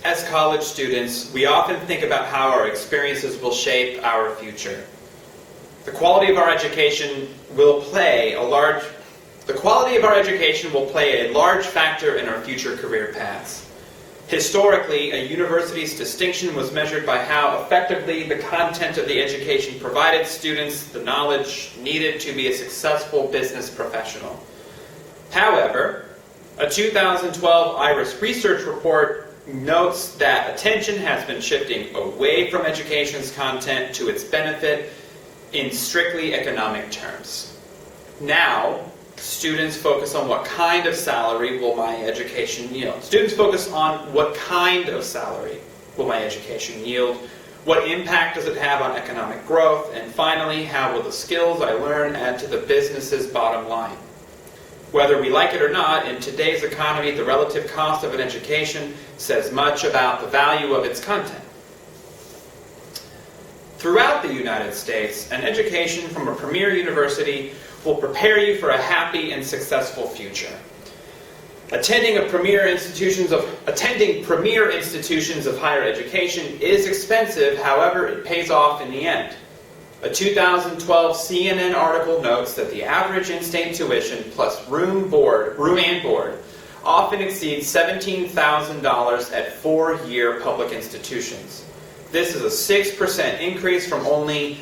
As college students, we often think about how our experiences will shape our future. The quality of our education will play a large factor in our future career paths. Historically, a university's distinction was measured by how effectively the content of the education provided students the knowledge needed to be a successful business professional. However, a 2012 IRIS research report notes that attention has been shifting away from education's content to its benefit in strictly economic terms. Now, students focus on what kind of salary will my education yield. Students focus on what kind of salary will my education yield, what impact does it have on economic growth, and finally, how will the skills I learn add to the business's bottom line. Whether we like it or not, in today's economy, the relative cost of an education says much about the value of its content. Throughout the United States, an education from a premier university will prepare you for a happy and successful future. Attending premier institutions of higher education is expensive, however, it pays off in the end. A 2012 CNN article notes that the average in-state tuition plus room and board often exceeds $17,000 at four-year public institutions. This is a 6% increase from only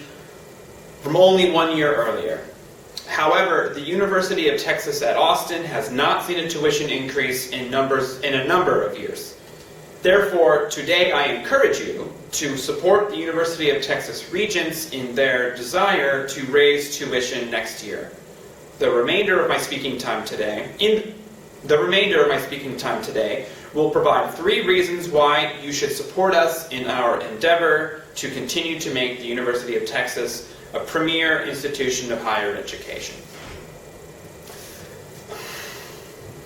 1 year earlier. However, the University of Texas at Austin has not seen a tuition increase in a number of years. Therefore, today I encourage you to support the University of Texas Regents in their desire to raise tuition next year. The remainder of my speaking time today will provide 3 reasons why you should support us in our endeavor to continue to make the University of Texas a premier institution of higher education.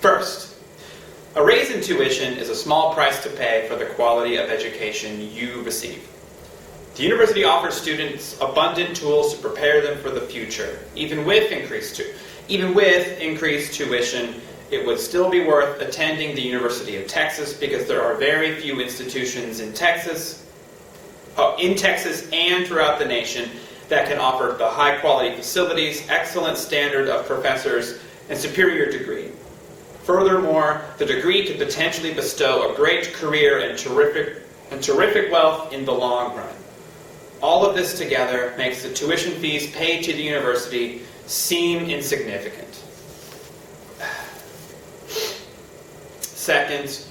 First, a raise in tuition is a small price to pay for the quality of education you receive. The university offers students abundant tools to prepare them for the future. Even with increased tuition, it would still be worth attending the University of Texas because there are very few institutions in Texas and throughout the nation that can offer the high-quality facilities, excellent standard of professors, and superior degree. Furthermore, the degree could potentially bestow a great career and terrific wealth in the long run. All of this together makes the tuition fees paid to the university seem insignificant. Second,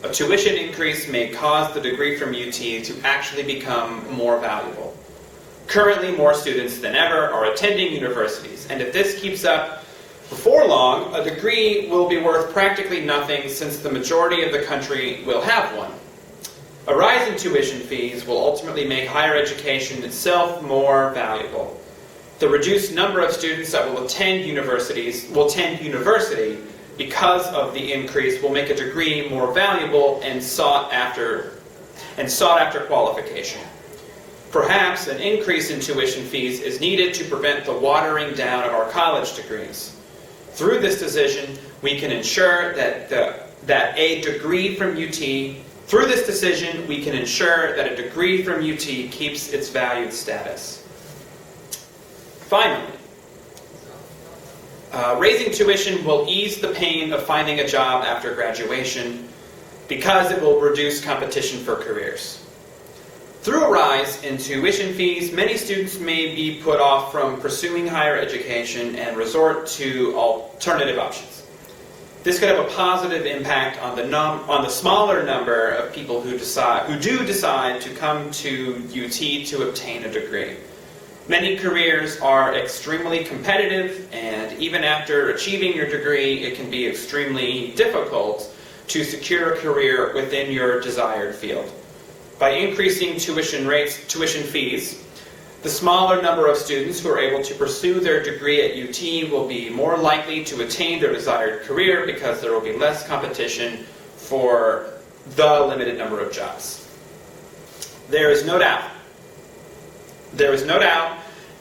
a tuition increase may cause the degree from UT to actually become more valuable. Currently, more students than ever are attending universities, and if this keeps up, before long, a degree will be worth practically nothing since the majority of the country will have one. A rise in tuition fees will ultimately make higher education itself more valuable. The reduced number of students that will attend university because of the increase will make a degree more valuable and sought after qualification. Perhaps an increase in tuition fees is needed to prevent the watering down of our college degrees. Through this decision, we can ensure that a degree from UT keeps its valued status. Finally, raising tuition will ease the pain of finding a job after graduation because it will reduce competition for careers. Through a rise in tuition fees, many students may be put off from pursuing higher education and resort to alternative options. This could have a positive impact on the smaller number of people who do decide to come to UT to obtain a degree. Many careers are extremely competitive, and even after achieving your degree, it can be extremely difficult to secure a career within your desired field. By increasing tuition fees, the smaller number of students who are able to pursue their degree at UT will be more likely to attain their desired career because there will be less competition for the limited number of jobs. There is no doubt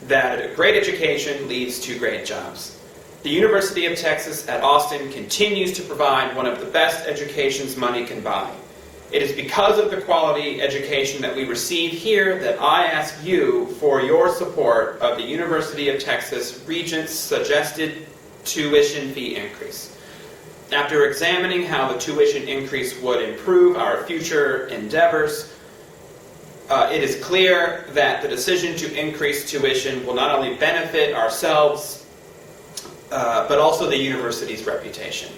that a great education leads to great jobs. The University of Texas at Austin continues to provide one of the best educations money can buy. It is because of the quality education that we receive here that I ask you for your support of the University of Texas Regents' suggested tuition fee increase. After examining how the tuition increase would improve our future endeavors, it is clear that the decision to increase tuition will not only benefit ourselves, but also the university's reputation.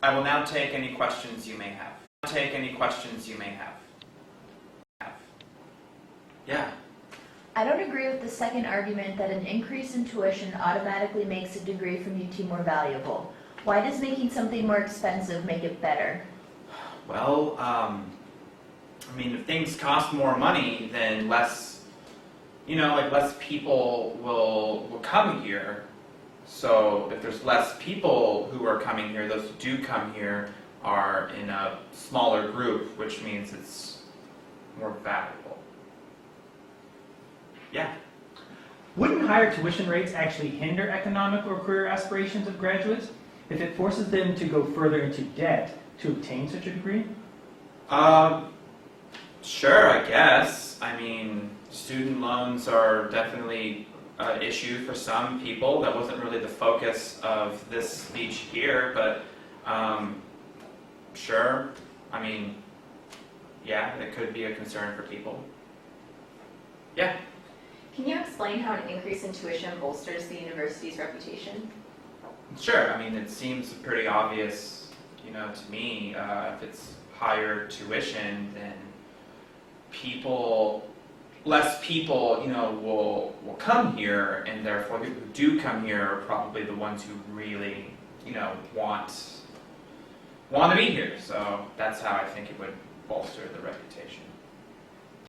I will now take any questions you may have. Yeah. I don't agree with the second argument that an increase in tuition automatically makes a degree from UT more valuable. Why does making something more expensive make it better? Well, I mean, if things cost more money, then less people will come here. So if there's less people who are coming here, those who do come here are in a smaller group, which means it's more valuable. Yeah. Wouldn't higher tuition rates actually hinder economic or career aspirations of graduates if it forces them to go further into debt to obtain such a degree? Sure, I guess. I mean, student loans are definitely an issue for some people. That wasn't really the focus of this speech here, but sure. I mean, yeah, it could be a concern for people. Yeah. Can you explain how an increase in tuition bolsters the university's reputation? Sure. I mean, it seems pretty obvious, to me. If it's higher tuition, then less people, will come here, and therefore people who do come here are probably the ones who really, want to be here. So that's how I think it would bolster the reputation.